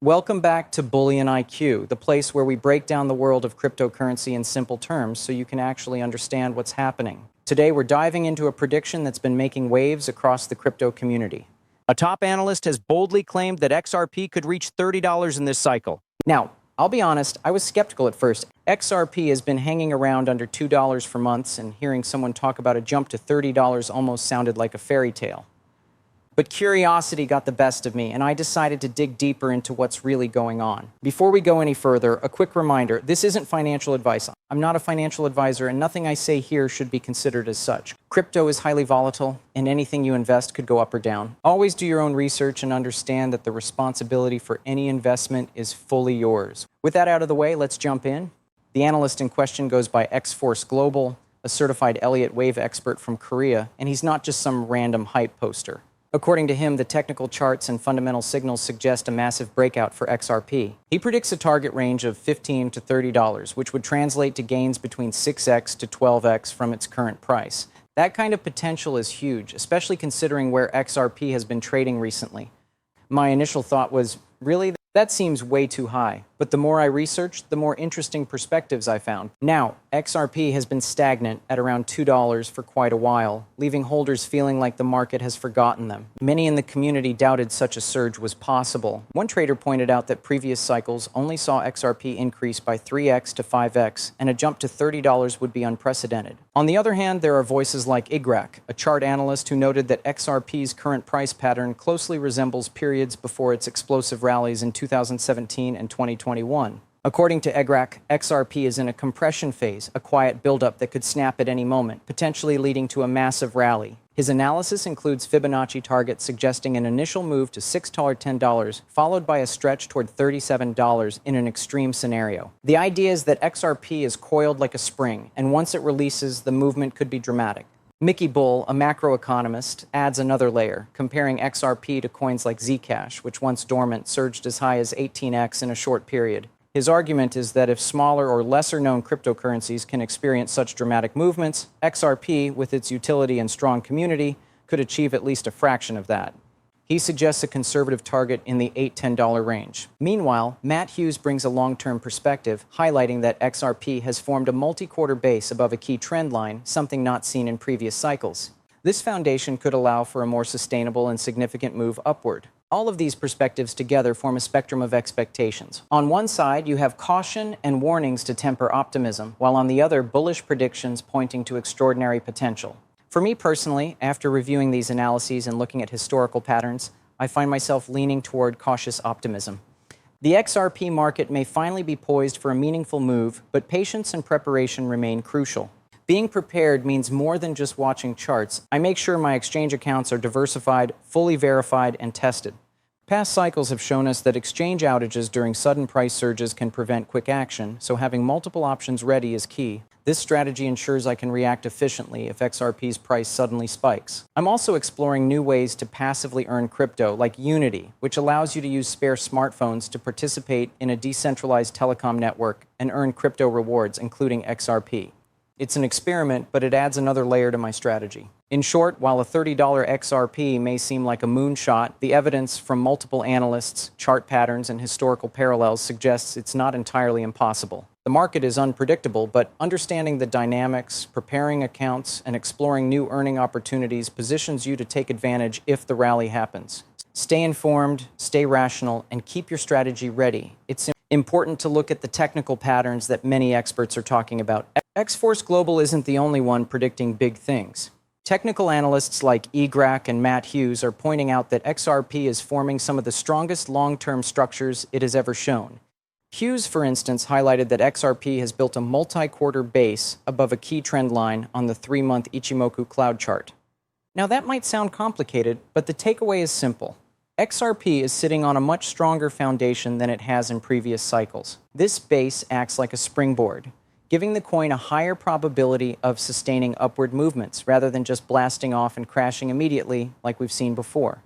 Welcome back to BullionIQ, the place where we break down the world of cryptocurrency in simple terms so you can actually understand what's happening. Today, we're diving into a prediction that's been making waves across the crypto community. A top analyst has boldly claimed that XRP could reach $30 in this cycle. Now, I'll be honest, I was skeptical at first. XRP has been hanging around under $2 for months, and hearing someone talk about a jump to $30 almost sounded like a fairy tale. But curiosity got the best of me, and I decided to dig deeper into what's really going on. Before we go any further, a quick reminder, this isn't financial advice. I'm not a financial advisor, and nothing I say here should be considered as such. Crypto is highly volatile, and anything you invest could go up or down. Always do your own research and understand that the responsibility for any investment is fully yours. With that out of the way, let's jump in. The analyst in question goes by X-Force Global, a certified Elliott Wave expert from Korea, and he's not just some random hype poster. According to him, the technical charts and fundamental signals suggest a massive breakout for XRP. He predicts a target range of $15 to $30, which would translate to gains between 6x to 12x from its current price. That kind of potential is huge, especially considering where XRP has been trading recently. My initial thought was, really? That seems way too high. But the more I researched, the more interesting perspectives I found. Now, XRP has been stagnant at around $2 for quite a while, leaving holders feeling like the market has forgotten them. Many in the community doubted such a surge was possible. One trader pointed out that previous cycles only saw XRP increase by 3x to 5x, and a jump to $30 would be unprecedented. On the other hand, there are voices like XRP, a chart analyst who noted that XRP's current price pattern closely resembles periods before its explosive rallies in 2017 and 2021. According to XRP, XRP is in a compression phase, a quiet buildup that could snap at any moment, potentially leading to a massive rally. His analysis includes Fibonacci targets suggesting an initial move to $6-10, followed by a stretch toward $37 in an extreme scenario. The idea is that XRP is coiled like a spring, and once it releases, the movement could be dramatic. Mickey Bull, a macroeconomist, adds another layer, comparing XRP to coins like Zcash, which once dormant surged as high as 18x in a short period. His argument is that if smaller or lesser-known cryptocurrencies can experience such dramatic movements, XRP, with its utility and strong community, could achieve at least a fraction of that. He suggests a conservative target in the $8-10 range. Meanwhile, Matt Hughes brings a long-term perspective, highlighting that XRP has formed a multi-quarter base above a key trend line, something not seen in previous cycles. This foundation could allow for a more sustainable and significant move upward. All of these perspectives together form a spectrum of expectations. On one side, you have caution and warnings to temper optimism, while on the other, bullish predictions pointing to extraordinary potential. For me personally, after reviewing these analyses and looking at historical patterns, I find myself leaning toward cautious optimism. The XRP market may finally be poised for a meaningful move, but patience and preparation remain crucial. Being prepared means more than just watching charts. I make sure my exchange accounts are diversified, fully verified, and tested. Past cycles have shown us that exchange outages during sudden price surges can prevent quick action, so having multiple options ready is key. This strategy ensures I can react efficiently if XRP's price suddenly spikes. I'm also exploring new ways to passively earn crypto, like Unity, which allows you to use spare smartphones to participate in a decentralized telecom network and earn crypto rewards, including XRP. It's an experiment, but it adds another layer to my strategy. In short, while a $30 XRP may seem like a moonshot, the evidence from multiple analysts, chart patterns, and historical parallels suggests it's not entirely impossible. The market is unpredictable, but understanding the dynamics, preparing accounts, and exploring new earning opportunities positions you to take advantage if the rally happens. Stay informed, stay rational, and keep your strategy ready. It's important to look at the technical patterns that many experts are talking about. X-Force Global isn't the only one predicting big things. Technical analysts like XRP and Matt Hughes are pointing out that XRP is forming some of the strongest long-term structures it has ever shown. Hughes, for instance, highlighted that XRP has built a multi-quarter base above a key trend line on the 3-month Ichimoku cloud chart. Now that might sound complicated, but the takeaway is simple. XRP is sitting on a much stronger foundation than it has in previous cycles. This base acts like a springboard, giving the coin a higher probability of sustaining upward movements rather than just blasting off and crashing immediately like we've seen before.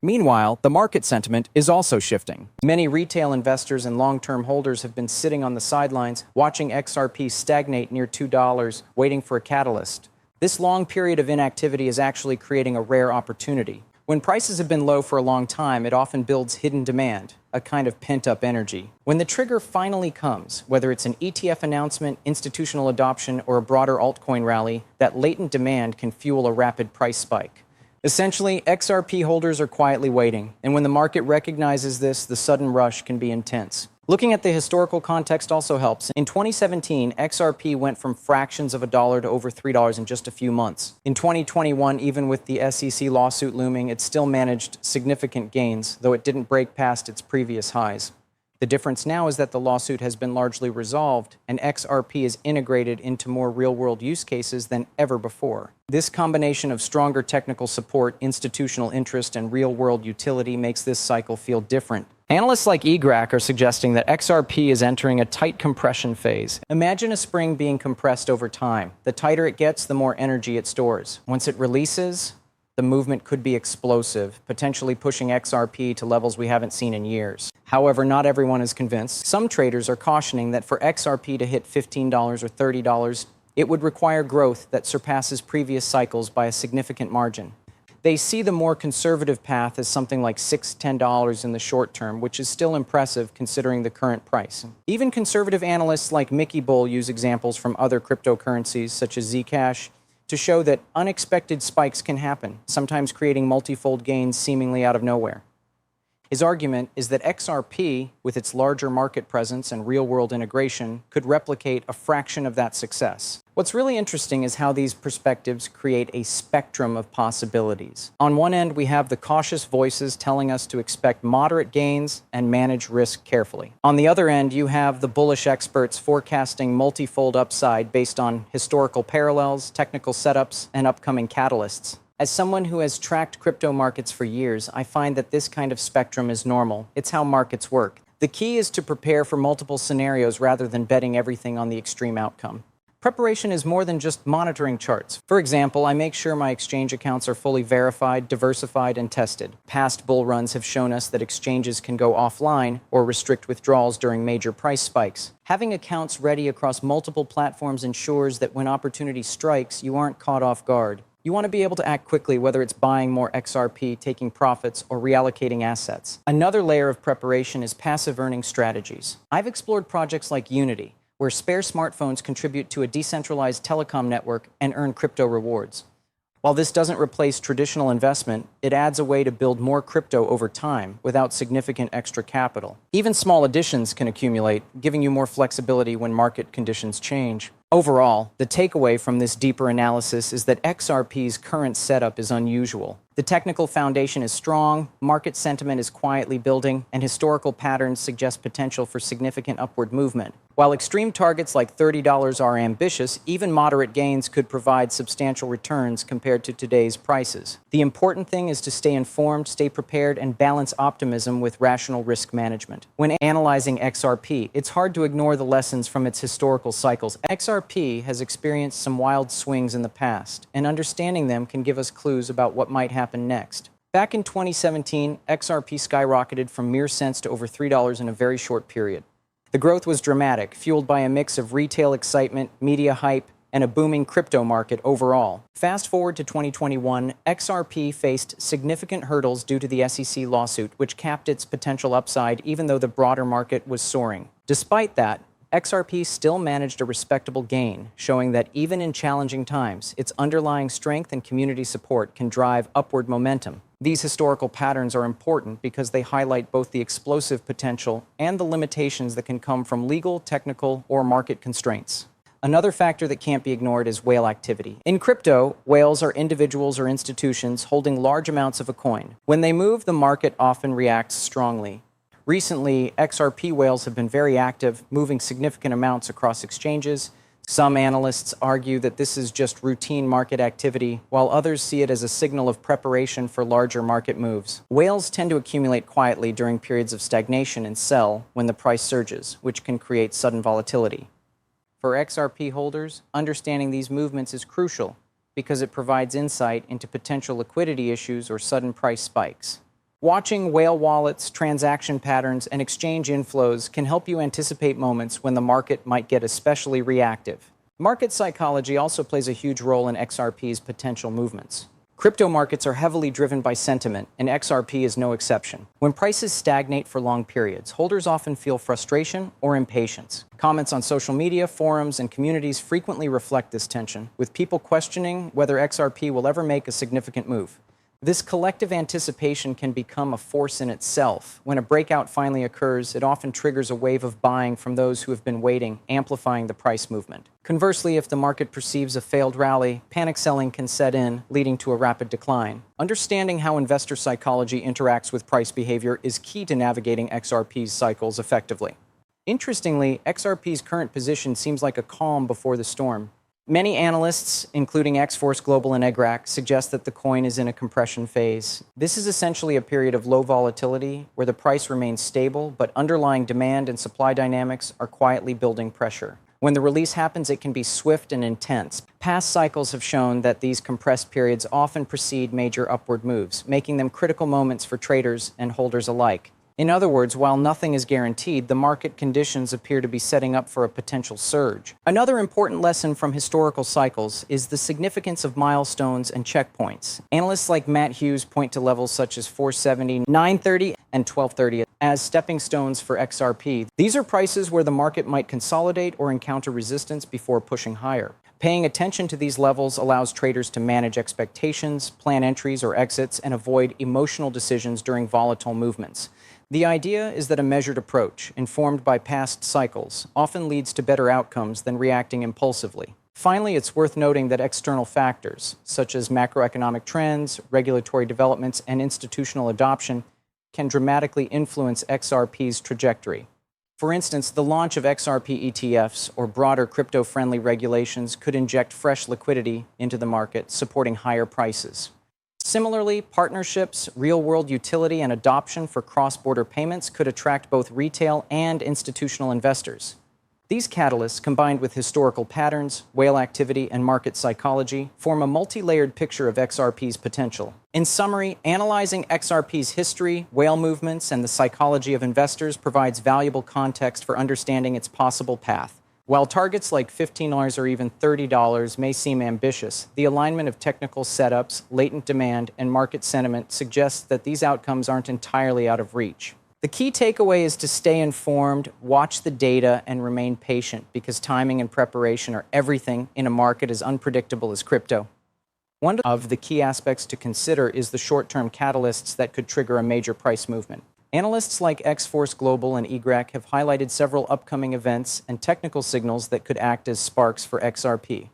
Meanwhile, the market sentiment is also shifting. Many retail investors and long-term holders have been sitting on the sidelines, watching XRP stagnate near $2, waiting for a catalyst. This long period of inactivity is actually creating a rare opportunity. When prices have been low for a long time, it often builds hidden demand, a kind of pent-up energy. When the trigger finally comes, whether it's an ETF announcement, institutional adoption, or a broader altcoin rally, that latent demand can fuel a rapid price spike. Essentially, XRP holders are quietly waiting, and when the market recognizes this, the sudden rush can be intense. Looking at the historical context also helps. In 2017, XRP went from fractions of a dollar to over $3 in just a few months. In 2021, even with the SEC lawsuit looming, it still managed significant gains, though it didn't break past its previous highs. The difference now is that the lawsuit has been largely resolved, and XRP is integrated into more real-world use cases than ever before. This combination of stronger technical support, institutional interest, and real-world utility makes this cycle feel different. Analysts like EGRAC are suggesting that XRP is entering a tight compression phase. Imagine a spring being compressed over time. The tighter it gets, the more energy it stores. Once it releases, the movement could be explosive, potentially pushing XRP to levels we haven't seen in years. However, not everyone is convinced. Some traders are cautioning that for XRP to hit $15 or $30, it would require growth that surpasses previous cycles by a significant margin. They see the more conservative path as something like $6, $10 in the short term, which is still impressive considering the current price. Even conservative analysts like Mickey Bull use examples from other cryptocurrencies, such as Zcash, to show that unexpected spikes can happen, sometimes creating multifold gains seemingly out of nowhere. His argument is that XRP, with its larger market presence and real-world integration, could replicate a fraction of that success. What's really interesting is how these perspectives create a spectrum of possibilities. On one end, we have the cautious voices telling us to expect moderate gains and manage risk carefully. On the other end, you have the bullish experts forecasting multifold upside based on historical parallels, technical setups, and upcoming catalysts. As someone who has tracked crypto markets for years, I find that this kind of spectrum is normal. It's how markets work. The key is to prepare for multiple scenarios rather than betting everything on the extreme outcome. Preparation is more than just monitoring charts. For example, I make sure my exchange accounts are fully verified, diversified, and tested. Past bull runs have shown us that exchanges can go offline or restrict withdrawals during major price spikes. Having accounts ready across multiple platforms ensures that when opportunity strikes, you aren't caught off guard. You want to be able to act quickly, whether it's buying more XRP, taking profits, or reallocating assets. Another layer of preparation is passive earning strategies. I've explored projects like Unity, where spare smartphones contribute to a decentralized telecom network and earn crypto rewards. While this doesn't replace traditional investment, it adds a way to build more crypto over time without significant extra capital. Even small additions can accumulate, giving you more flexibility when market conditions change. Overall, the takeaway from this deeper analysis is that XRP's current setup is unusual. The technical foundation is strong, market sentiment is quietly building, and historical patterns suggest potential for significant upward movement. While extreme targets like $30 are ambitious, even moderate gains could provide substantial returns compared to today's prices. The important thing is to stay informed, stay prepared, and balance optimism with rational risk management. When analyzing XRP, it's hard to ignore the lessons from its historical cycles. XRP has experienced some wild swings in the past, and understanding them can give us clues about what might happen next. Back in 2017, XRP skyrocketed from mere cents to over $3 in a very short period. The growth was dramatic, fueled by a mix of retail excitement, media hype, and a booming crypto market overall. Fast forward to 2021, XRP faced significant hurdles due to the SEC lawsuit, which capped its potential upside even though the broader market was soaring. Despite that, XRP still managed a respectable gain, showing that even in challenging times, its underlying strength and community support can drive upward momentum. These historical patterns are important because they highlight both the explosive potential and the limitations that can come from legal, technical, or market constraints. Another factor that can't be ignored is whale activity. In crypto, whales are individuals or institutions holding large amounts of a coin. When they move, the market often reacts strongly. Recently, XRP whales have been very active, moving significant amounts across exchanges. Some analysts argue that this is just routine market activity, while others see it as a signal of preparation for larger market moves. Whales tend to accumulate quietly during periods of stagnation and sell when the price surges, which can create sudden volatility. For XRP holders, understanding these movements is crucial because it provides insight into potential liquidity issues or sudden price spikes. Watching whale wallets, transaction patterns, and exchange inflows can help you anticipate moments when the market might get especially reactive. Market psychology also plays a huge role in XRP's potential movements. Crypto markets are heavily driven by sentiment, and XRP is no exception. When prices stagnate for long periods, holders often feel frustration or impatience. Comments on social media, forums, and communities frequently reflect this tension, with people questioning whether XRP will ever make a significant move. This collective anticipation can become a force in itself. When a breakout finally occurs, it often triggers a wave of buying from those who have been waiting, amplifying the price movement. Conversely, if the market perceives a failed rally, panic selling can set in, leading to a rapid decline. Understanding how investor psychology interacts with price behavior is key to navigating XRP's cycles effectively. Interestingly, XRP's current position seems like a calm before the storm. Many analysts, including X-Force Global and XRP, suggest that the coin is in a compression phase. This is essentially a period of low volatility where the price remains stable, but underlying demand and supply dynamics are quietly building pressure. When the release happens, it can be swift and intense. Past cycles have shown that these compressed periods often precede major upward moves, making them critical moments for traders and holders alike. In other words, while nothing is guaranteed, the market conditions appear to be setting up for a potential surge. Another important lesson from historical cycles is the significance of milestones and checkpoints. Analysts like Matt Hughes point to levels such as 470, 930, and 1230 as stepping stones for XRP. These are prices where the market might consolidate or encounter resistance before pushing higher. Paying attention to these levels allows traders to manage expectations, plan entries or exits, and avoid emotional decisions during volatile movements. The idea is that a measured approach, informed by past cycles, often leads to better outcomes than reacting impulsively. Finally, it's worth noting that external factors, such as macroeconomic trends, regulatory developments, and institutional adoption, can dramatically influence XRP's trajectory. For instance, the launch of XRP ETFs or broader crypto-friendly regulations could inject fresh liquidity into the market, supporting higher prices. Similarly, partnerships, real-world utility, and adoption for cross-border payments could attract both retail and institutional investors. These catalysts, combined with historical patterns, whale activity, and market psychology, form a multi-layered picture of XRP's potential. In summary, analyzing XRP's history, whale movements, and the psychology of investors provides valuable context for understanding its possible path. While targets like $15 or even $30 may seem ambitious, the alignment of technical setups, latent demand, and market sentiment suggests that these outcomes aren't entirely out of reach. The key takeaway is to stay informed, watch the data, and remain patient because timing and preparation are everything in a market as unpredictable as crypto. One of the key aspects to consider is the short-term catalysts that could trigger a major price movement. Analysts like X-Force Global and XRP have highlighted several upcoming events and technical signals that could act as sparks for XRP.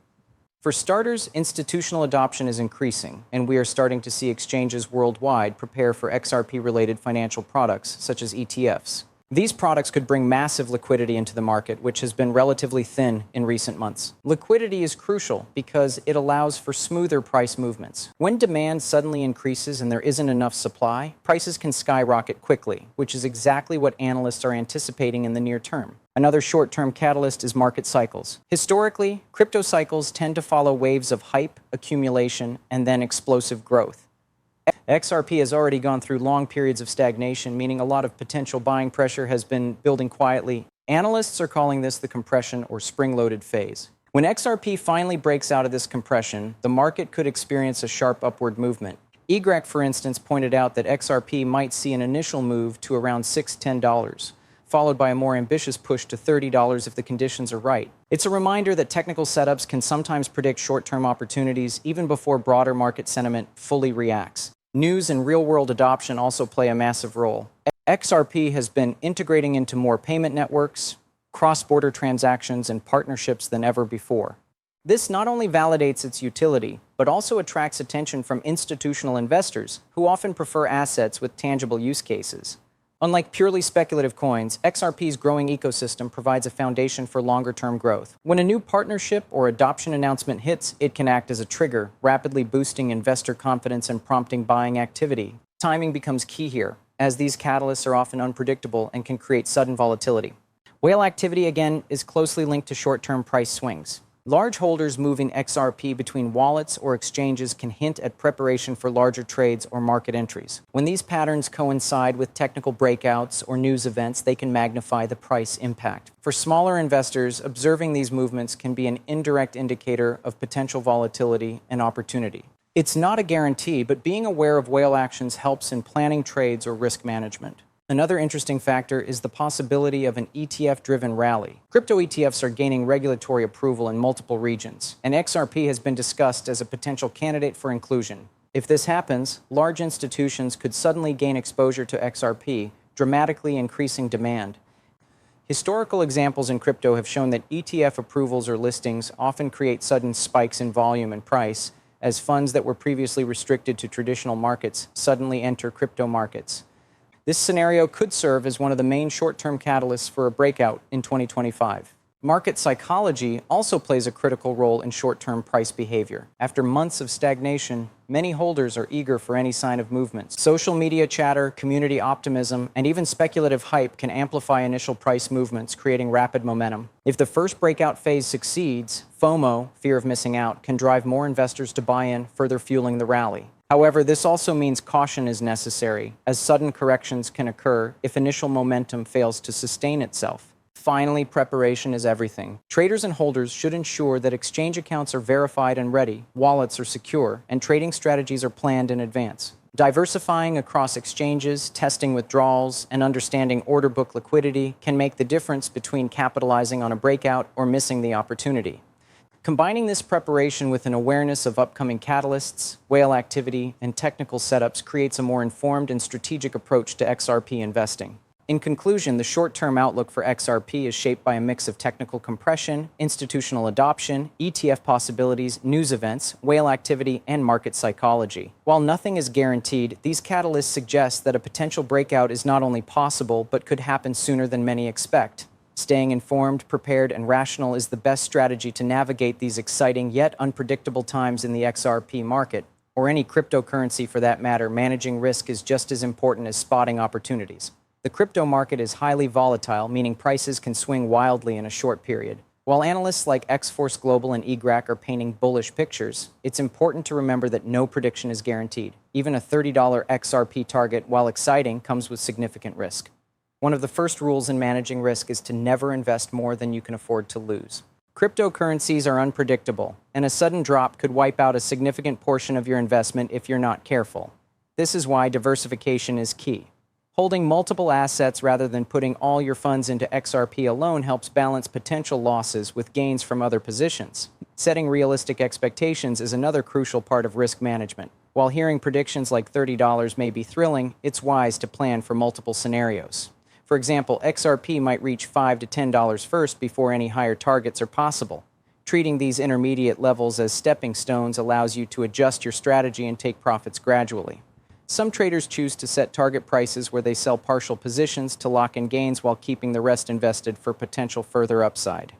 For starters, institutional adoption is increasing, and we are starting to see exchanges worldwide prepare for XRP-related financial products, such as ETFs. These products could bring massive liquidity into the market, which has been relatively thin in recent months. Liquidity is crucial because it allows for smoother price movements. When demand suddenly increases and there isn't enough supply, prices can skyrocket quickly, which is exactly what analysts are anticipating in the near term. Another short-term catalyst is market cycles. Historically, crypto cycles tend to follow waves of hype, accumulation, and then explosive growth. XRP has already gone through long periods of stagnation, meaning a lot of potential buying pressure has been building quietly. Analysts are calling this the compression or spring-loaded phase. When XRP finally breaks out of this compression, the market could experience a sharp upward movement. XRP, for instance, pointed out that XRP might see an initial move to around $6-10, followed by a more ambitious push to $30 if the conditions are right. It's a reminder that technical setups can sometimes predict short-term opportunities even before broader market sentiment fully reacts. News and real-world adoption also play a massive role. XRP has been integrating into more payment networks, cross-border transactions, and partnerships than ever before. This not only validates its utility, but also attracts attention from institutional investors who often prefer assets with tangible use cases. Unlike purely speculative coins, XRP's growing ecosystem provides a foundation for longer-term growth. When a new partnership or adoption announcement hits, it can act as a trigger, rapidly boosting investor confidence and prompting buying activity. Timing becomes key here, as these catalysts are often unpredictable and can create sudden volatility. Whale activity, again, is closely linked to short-term price swings. Large holders moving XRP between wallets or exchanges can hint at preparation for larger trades or market entries. When these patterns coincide with technical breakouts or news events, they can magnify the price impact. For smaller investors, observing these movements can be an indirect indicator of potential volatility and opportunity. It's not a guarantee, but being aware of whale actions helps in planning trades or risk management. Another interesting factor is the possibility of an ETF-driven rally. Crypto ETFs are gaining regulatory approval in multiple regions, and XRP has been discussed as a potential candidate for inclusion. If this happens, large institutions could suddenly gain exposure to XRP, dramatically increasing demand. Historical examples in crypto have shown that ETF approvals or listings often create sudden spikes in volume and price, as funds that were previously restricted to traditional markets suddenly enter crypto markets. This scenario could serve as one of the main short-term catalysts for a breakout in 2025. Market psychology also plays a critical role in short-term price behavior. After months of stagnation, many holders are eager for any sign of movement. Social media chatter, community optimism, and even speculative hype can amplify initial price movements, creating rapid momentum. If the first breakout phase succeeds, FOMO, fear of missing out, can drive more investors to buy in, further fueling the rally. However, this also means caution is necessary, as sudden corrections can occur if initial momentum fails to sustain itself. Finally, preparation is everything. Traders and holders should ensure that exchange accounts are verified and ready, wallets are secure, and trading strategies are planned in advance. Diversifying across exchanges, testing withdrawals, and understanding order book liquidity can make the difference between capitalizing on a breakout or missing the opportunity. Combining this preparation with an awareness of upcoming catalysts, whale activity, and technical setups creates a more informed and strategic approach to XRP investing. In conclusion, the short-term outlook for XRP is shaped by a mix of technical compression, institutional adoption, ETF possibilities, news events, whale activity, and market psychology. While nothing is guaranteed, these catalysts suggest that a potential breakout is not only possible, but could happen sooner than many expect. Staying informed, prepared, and rational is the best strategy to navigate these exciting yet unpredictable times in the XRP market, or any cryptocurrency for that matter. Managing risk is just as important as spotting opportunities. The crypto market is highly volatile, meaning prices can swing wildly in a short period. While analysts like X-Force Global and eGrac are painting bullish pictures, it's important to remember that no prediction is guaranteed. Even a $30 XRP target, while exciting, comes with significant risk. One of the first rules in managing risk is to never invest more than you can afford to lose. Cryptocurrencies are unpredictable, and a sudden drop could wipe out a significant portion of your investment if you're not careful. This is why diversification is key. Holding multiple assets rather than putting all your funds into XRP alone helps balance potential losses with gains from other positions. Setting realistic expectations is another crucial part of risk management. While hearing predictions like $30 may be thrilling, it's wise to plan for multiple scenarios. For example, XRP might reach $5 to $10 first before any higher targets are possible. Treating these intermediate levels as stepping stones allows you to adjust your strategy and take profits gradually. Some traders choose to set target prices where they sell partial positions to lock in gains while keeping the rest invested for potential further upside.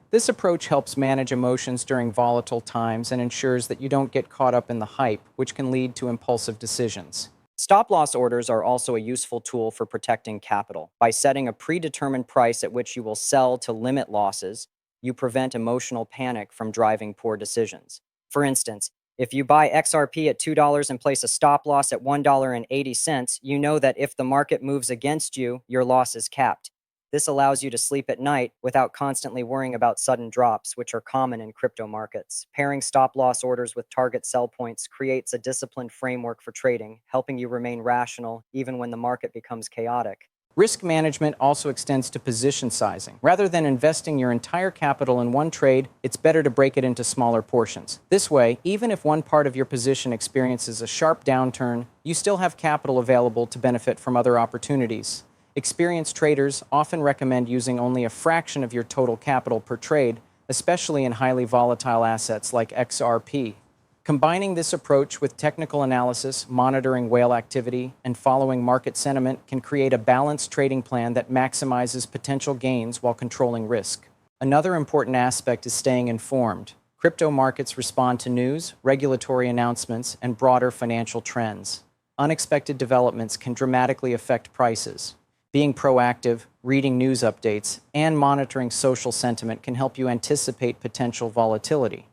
This approach helps manage emotions during volatile times and ensures that you don't get caught up in the hype, which can lead to impulsive decisions. Stop-loss orders are also a useful tool for protecting capital. By setting a predetermined price at which you will sell to limit losses, you prevent emotional panic from driving poor decisions. For instance, if you buy XRP at $2 and place a stop loss at $1.80, you know that if the market moves against you, your loss is capped. This allows you to sleep at night without constantly worrying about sudden drops, which are common in crypto markets. Pairing stop loss orders with target sell points creates a disciplined framework for trading, helping you remain rational even when the market becomes chaotic. Risk management also extends to position sizing. Rather than investing your entire capital in one trade, it's better to break it into smaller portions. This way, even if one part of your position experiences a sharp downturn, you still have capital available to benefit from other opportunities. Experienced traders often recommend using only a fraction of your total capital per trade, especially in highly volatile assets like XRP. Combining this approach with technical analysis, monitoring whale activity, and following market sentiment can create a balanced trading plan that maximizes potential gains while controlling risk. Another important aspect is staying informed. Crypto markets respond to news, regulatory announcements, and broader financial trends. Unexpected developments can dramatically affect prices. Being proactive, reading news updates, and monitoring social sentiment can help you anticipate potential volatility.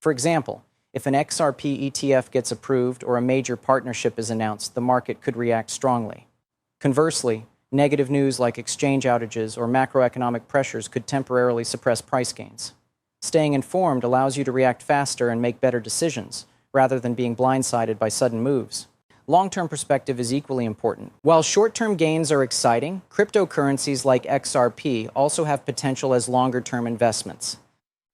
For example, if an XRP ETF gets approved or a major partnership is announced, the market could react strongly. Conversely, negative news like exchange outages or macroeconomic pressures could temporarily suppress price gains. Staying informed allows you to react faster and make better decisions, rather than being blindsided by sudden moves. Long-term perspective is equally important. While short-term gains are exciting, cryptocurrencies like XRP also have potential as longer-term investments.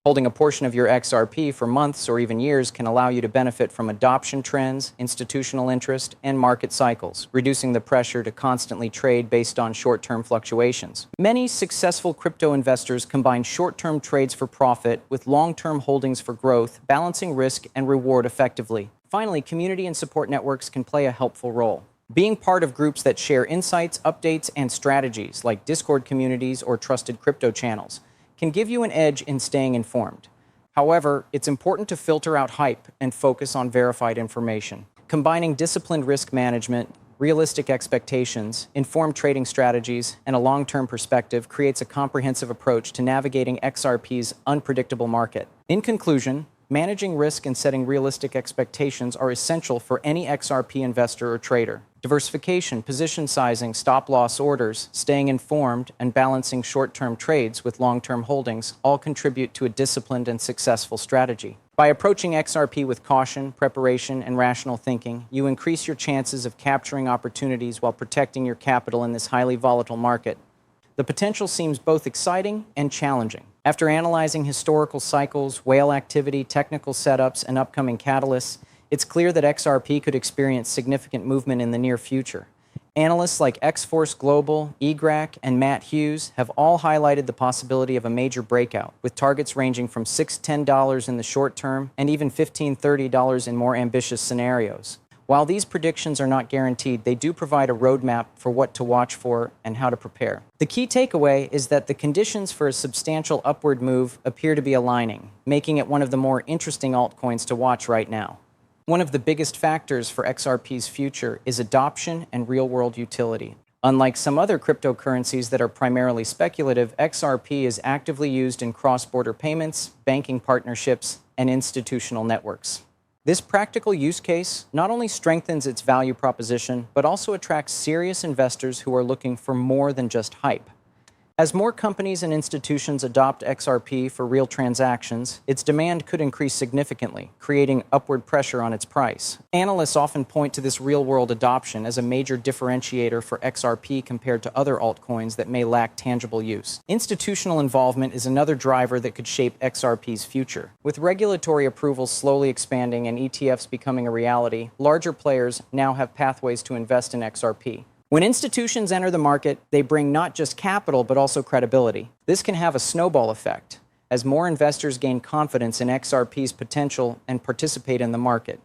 Holding a portion of your XRP for months or even years can allow you to benefit from adoption trends, institutional interest, and market cycles, reducing the pressure to constantly trade based on short-term fluctuations. Many successful crypto investors combine short-term trades for profit with long-term holdings for growth, balancing risk and reward effectively. Finally, community and support networks can play a helpful role. Being part of groups that share insights, updates, and strategies, like Discord communities or trusted crypto channels, can give you an edge in staying informed. However, it's important to filter out hype and focus on verified information. Combining disciplined risk management, realistic expectations, informed trading strategies, and a long-term perspective creates a comprehensive approach to navigating XRP's unpredictable market. In conclusion, managing risk and setting realistic expectations are essential for any XRP investor or trader. Diversification, position sizing, stop-loss orders, staying informed, and balancing short-term trades with long-term holdings all contribute to a disciplined and successful strategy. By approaching XRP with caution, preparation, and rational thinking, you increase your chances of capturing opportunities while protecting your capital in this highly volatile market. The potential seems both exciting and challenging. After analyzing historical cycles, whale activity, technical setups, and upcoming catalysts, it's clear that XRP could experience significant movement in the near future. Analysts like X-Force Global, EGRAC, and Matt Hughes have all highlighted the possibility of a major breakout, with targets ranging from $6 to $10 in the short term and even $15 to $30 in more ambitious scenarios. While these predictions are not guaranteed, they do provide a roadmap for what to watch for and how to prepare. The key takeaway is that the conditions for a substantial upward move appear to be aligning, making it one of the more interesting altcoins to watch right now. One of the biggest factors for XRP's future is adoption and real-world utility. Unlike some other cryptocurrencies that are primarily speculative, XRP is actively used in cross-border payments, banking partnerships, and institutional networks. This practical use case not only strengthens its value proposition, but also attracts serious investors who are looking for more than just hype. As more companies and institutions adopt XRP for real transactions, its demand could increase significantly, creating upward pressure on its price. Analysts often point to this real-world adoption as a major differentiator for XRP compared to other altcoins that may lack tangible use. Institutional involvement is another driver that could shape XRP's future. With regulatory approvals slowly expanding and ETFs becoming a reality, larger players now have pathways to invest in XRP. When institutions enter the market, they bring not just capital, but also credibility. This can have a snowball effect, as more investors gain confidence in XRP's potential and participate in the market.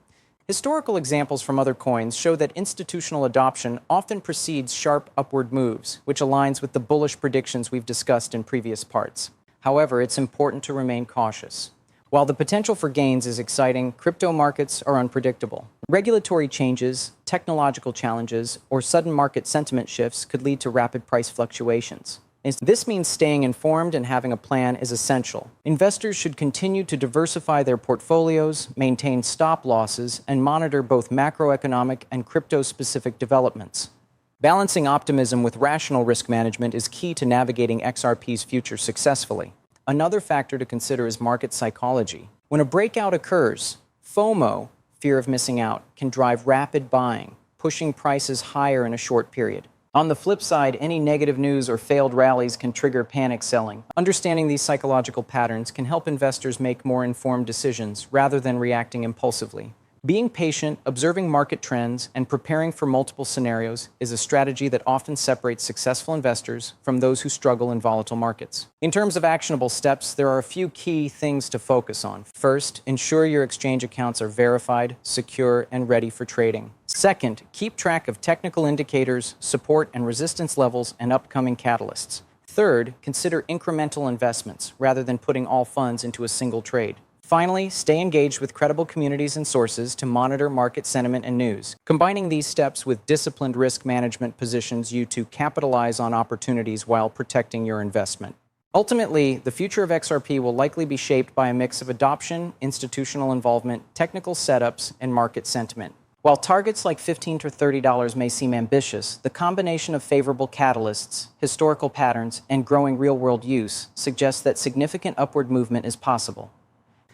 Historical examples from other coins show that institutional adoption often precedes sharp upward moves, which aligns with the bullish predictions we've discussed in previous parts. However, it's important to remain cautious. While the potential for gains is exciting, crypto markets are unpredictable. Regulatory changes, technological challenges, or sudden market sentiment shifts could lead to rapid price fluctuations. This means staying informed and having a plan is essential. Investors should continue to diversify their portfolios, maintain stop losses, and monitor both macroeconomic and crypto-specific developments. Balancing optimism with rational risk management is key to navigating XRP's future successfully. Another factor to consider is market psychology. When a breakout occurs, FOMO, fear of missing out, can drive rapid buying, pushing prices higher in a short period. On the flip side, any negative news or failed rallies can trigger panic selling. Understanding these psychological patterns can help investors make more informed decisions rather than reacting impulsively. Being patient, observing market trends, and preparing for multiple scenarios is a strategy that often separates successful investors from those who struggle in volatile markets. In terms of actionable steps, there are a few key things to focus on. First, ensure your exchange accounts are verified, secure, and ready for trading. Second, keep track of technical indicators, support and resistance levels, and upcoming catalysts. Third, consider incremental investments rather than putting all funds into a single trade. Finally, stay engaged with credible communities and sources to monitor market sentiment and news. Combining these steps with disciplined risk management positions you to capitalize on opportunities while protecting your investment. Ultimately, the future of XRP will likely be shaped by a mix of adoption, institutional involvement, technical setups, and market sentiment. While targets like $15 to $30 may seem ambitious, the combination of favorable catalysts, historical patterns, and growing real-world use suggests that significant upward movement is possible.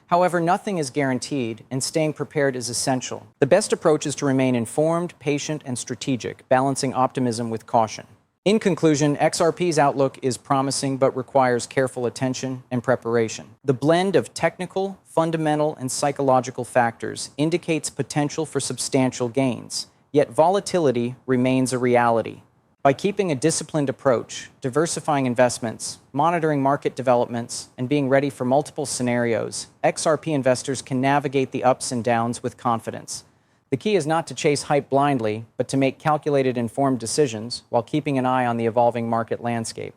However, nothing is guaranteed, and staying prepared is essential. The best approach is to remain informed, patient, and strategic, balancing optimism with caution. In conclusion, XRP's outlook is promising but requires careful attention and preparation. The blend of technical, fundamental, and psychological factors indicates potential for substantial gains, yet volatility remains a reality. By keeping a disciplined approach, diversifying investments, monitoring market developments, and being ready for multiple scenarios, XRP investors can navigate the ups and downs with confidence. The key is not to chase hype blindly, but to make calculated, informed decisions while keeping an eye on the evolving market landscape.